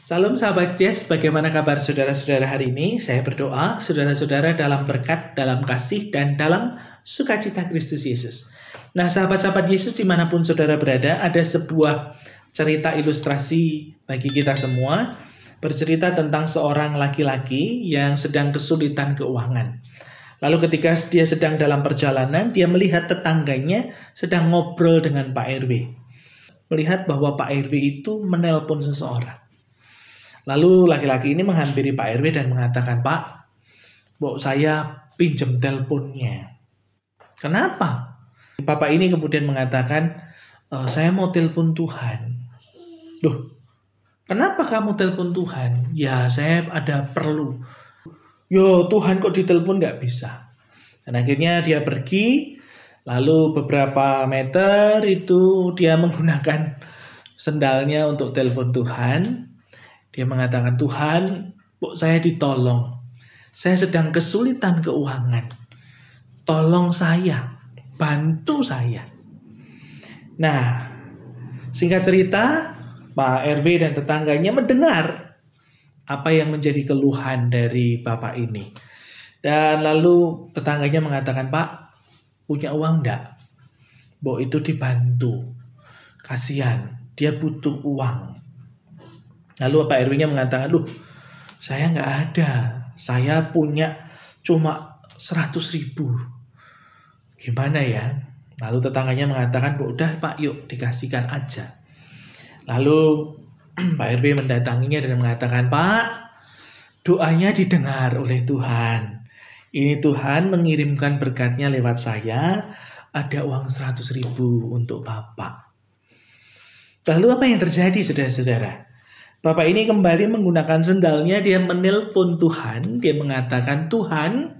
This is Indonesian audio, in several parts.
Salam sahabat Yes, bagaimana kabar saudara-saudara hari ini? Saya berdoa saudara-saudara dalam berkat, dalam kasih, dan dalam sukacita Kristus Yesus. Nah sahabat-sahabat Yesus dimanapun saudara berada, ada sebuah cerita ilustrasi bagi kita semua. Bercerita tentang seorang laki-laki yang sedang kesulitan keuangan. Lalu ketika dia sedang dalam perjalanan, dia melihat tetangganya sedang ngobrol dengan Pak RW. Melihat bahwa Pak RW itu menelpon seseorang. Lalu laki-laki ini menghampiri Pak RW dan mengatakan, "Pak, mau saya pinjam teleponnya." "Kenapa?" Bapak ini kemudian mengatakan, "Saya mau telepon Tuhan." "Loh, kenapa kamu telepon Tuhan?" "Ya, saya ada perlu." "Yo, Tuhan kok ditelepon nggak bisa?" Dan akhirnya dia pergi, lalu beberapa meter itu dia menggunakan sendalnya untuk telepon Tuhan. Dia mengatakan, "Tuhan, kok saya ditolong. Saya sedang kesulitan keuangan. Tolong saya, bantu saya." Nah, singkat cerita, Pak RW dan tetangganya mendengar apa yang menjadi keluhan dari bapak ini. Dan lalu tetangganya mengatakan, "Pak, punya uang enggak? Bo itu dibantu. Kasihan, dia butuh uang." Lalu Pak RW-nya mengatakan, "Loh, saya nggak ada. Saya punya cuma 100.000. Gimana ya?" Lalu tetangganya mengatakan, "Udah Pak, yuk dikasihkan aja." Lalu Pak RW mendatanginya dan mengatakan, "Pak, doanya didengar oleh Tuhan. Ini Tuhan mengirimkan berkatnya lewat saya. Ada uang 100.000 untuk Bapak." Lalu apa yang terjadi saudara-saudara? Bapak ini kembali menggunakan sendalnya, dia menelpon Tuhan, dia mengatakan, "Tuhan,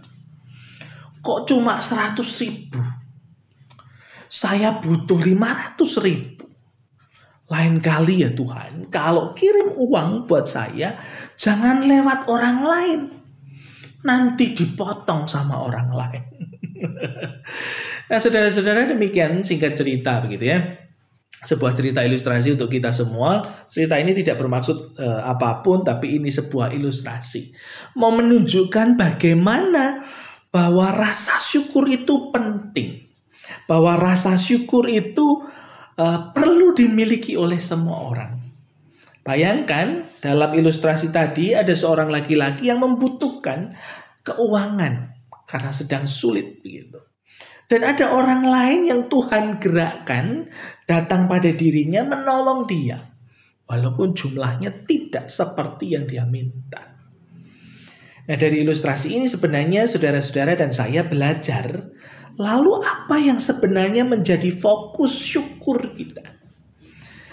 kok cuma 100.000? Saya butuh 500.000. Lain kali ya Tuhan, kalau kirim uang buat saya, jangan lewat orang lain. Nanti dipotong sama orang lain." Nah saudara-saudara, demikian singkat cerita begitu ya. Sebuah cerita ilustrasi untuk kita semua. Cerita ini tidak bermaksud apapun, tapi ini sebuah ilustrasi. Mau menunjukkan bagaimana bahwa rasa syukur itu penting. Bahwa rasa syukur itu perlu dimiliki oleh semua orang. Bayangkan dalam ilustrasi tadi ada seorang laki-laki yang membutuhkan keuangan karena sedang sulit begitu. Dan ada orang lain yang Tuhan gerakkan datang pada dirinya menolong dia. Walaupun jumlahnya tidak seperti yang dia minta. Nah dari ilustrasi ini sebenarnya saudara-saudara dan saya belajar. Lalu apa yang sebenarnya menjadi fokus syukur kita?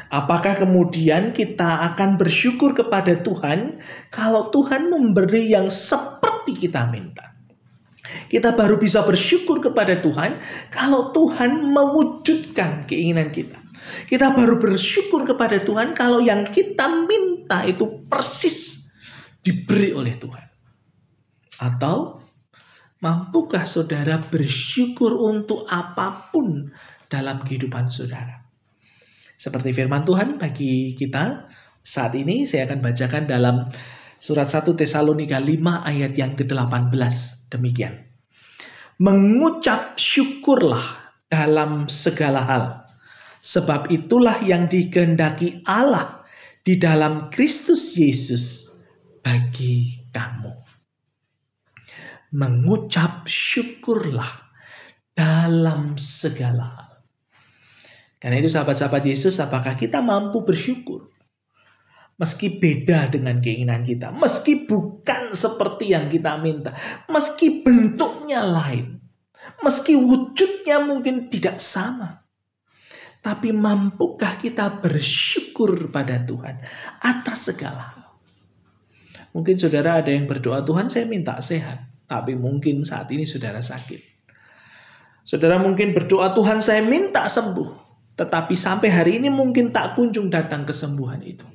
Apakah kemudian kita akan bersyukur kepada Tuhan kalau Tuhan memberi yang seperti kita minta? Kita baru bisa bersyukur kepada Tuhan kalau Tuhan mewujudkan keinginan kita. Kita baru bersyukur kepada Tuhan kalau yang kita minta itu persis diberi oleh Tuhan. Atau mampukah saudara bersyukur untuk apapun dalam kehidupan saudara? Seperti firman Tuhan bagi kita saat ini, saya akan bacakan dalam surat 1 Tesalonika 5 ayat yang ke-18. Demikian. "Mengucap syukurlah dalam segala hal, sebab itulah yang dikehendaki Allah di dalam Kristus Yesus bagi kamu." Mengucap syukurlah dalam segala hal. Karena itu sahabat-sahabat Yesus, apakah kita mampu bersyukur? Meski beda dengan keinginan kita, meski bukan seperti yang kita minta, meski bentuknya lain, meski wujudnya mungkin tidak sama. Tapi mampukah kita bersyukur pada Tuhan atas segala hal? Mungkin saudara ada yang berdoa, "Tuhan saya minta sehat." Tapi mungkin saat ini saudara sakit. Saudara mungkin berdoa, "Tuhan saya minta sembuh." Tetapi sampai hari ini mungkin tak kunjung datang kesembuhan itu.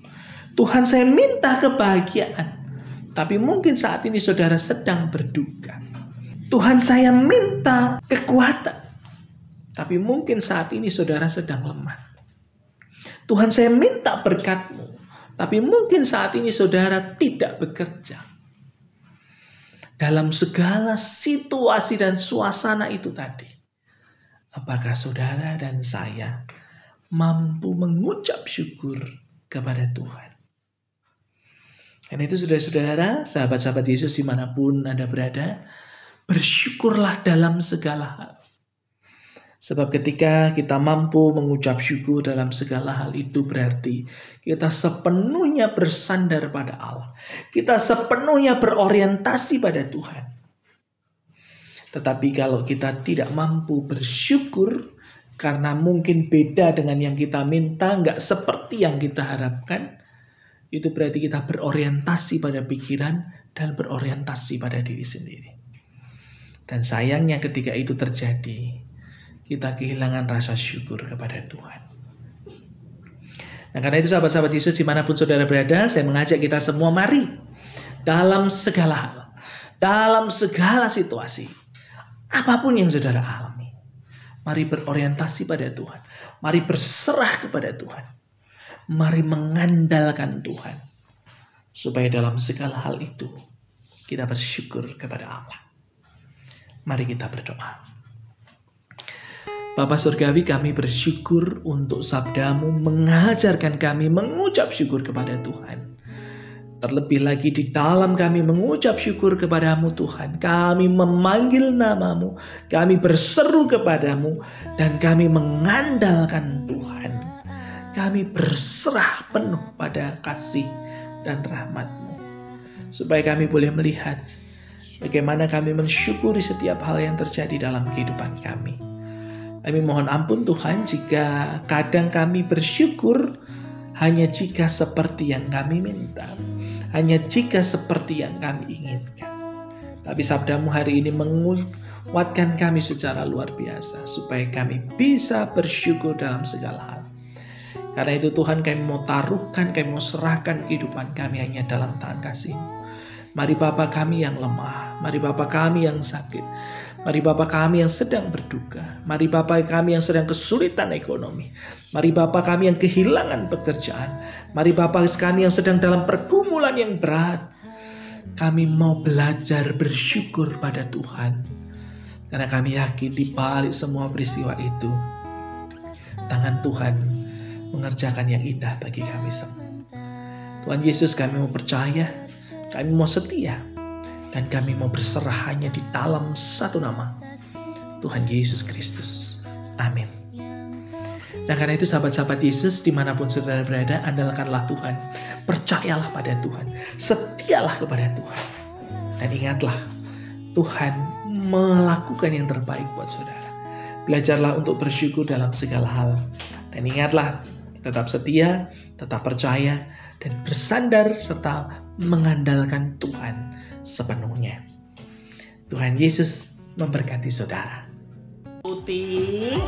"Tuhan saya minta kebahagiaan." Tapi mungkin saat ini saudara sedang berduka. "Tuhan saya minta kekuatan." Tapi mungkin saat ini saudara sedang lemah. "Tuhan saya minta berkat-Mu." Tapi mungkin saat ini saudara tidak bekerja. Dalam segala situasi dan suasana itu tadi, apakah saudara dan saya mampu mengucap syukur kepada Tuhan? Karena itu saudara-saudara, sahabat-sahabat Yesus dimanapun Anda berada, bersyukurlah dalam segala hal. Sebab ketika kita mampu mengucap syukur dalam segala hal itu berarti kita sepenuhnya bersandar pada Allah. Kita sepenuhnya berorientasi pada Tuhan. Tetapi kalau kita tidak mampu bersyukur karena mungkin beda dengan yang kita minta, nggak seperti yang kita harapkan, itu berarti kita berorientasi pada pikiran dan berorientasi pada diri sendiri. Dan sayangnya ketika itu terjadi, kita kehilangan rasa syukur kepada Tuhan. Nah, karena itu sahabat-sahabat Yesus dimanapun saudara berada, saya mengajak kita semua, mari dalam segala hal, dalam segala situasi, apapun yang saudara alami, mari berorientasi pada Tuhan. Mari berserah kepada Tuhan. Mari mengandalkan Tuhan. Supaya dalam segala hal itu, kita bersyukur kepada Allah. Mari kita berdoa. Bapa Surgawi, kami bersyukur untuk sabda-Mu mengajarkan kami mengucap syukur kepada Tuhan. Terlebih lagi di dalam kami mengucap syukur kepada-Mu Tuhan, kami memanggil nama-Mu, kami berseru kepada-Mu, dan kami mengandalkan Tuhan. Kami berserah penuh pada kasih dan rahmat-Mu. Supaya kami boleh melihat bagaimana kami mensyukuri setiap hal yang terjadi dalam kehidupan kami. Kami mohon ampun Tuhan jika kadang kami bersyukur hanya jika seperti yang kami minta. Hanya jika seperti yang kami inginkan. Tapi sabda-Mu hari ini menguatkan kami secara luar biasa. Supaya kami bisa bersyukur dalam segala hal. Karena itu Tuhan, kami mau taruhkan, kami mau serahkan kehidupan kami hanya dalam tangan kasih-Mu. Mari Bapa kami yang lemah. Mari Bapa kami yang sakit. Mari Bapa kami yang sedang berduka. Mari Bapa kami yang sedang kesulitan ekonomi. Mari Bapa kami yang kehilangan pekerjaan. Mari Bapa kami yang sedang dalam pergumulan yang berat. Kami mau belajar bersyukur pada Tuhan. Karena kami yakin di balik semua peristiwa itu, tangan Tuhan mengerjakan yang indah bagi kami semua. Tuhan Yesus, kami mau percaya, kami mau setia, dan kami mau berserah hanya di dalam satu nama, Tuhan Yesus Kristus. Amin. Nah, karena itu sahabat-sahabat Yesus dimanapun saudara berada, andalkanlah Tuhan. Percayalah pada Tuhan. Setialah kepada Tuhan. Dan ingatlah, Tuhan melakukan yang terbaik buat saudara. Belajarlah untuk bersyukur dalam segala hal. Dan ingatlah, tetap setia, tetap percaya, dan bersandar serta mengandalkan Tuhan sepenuhnya. Tuhan Yesus memberkati saudara. Putih.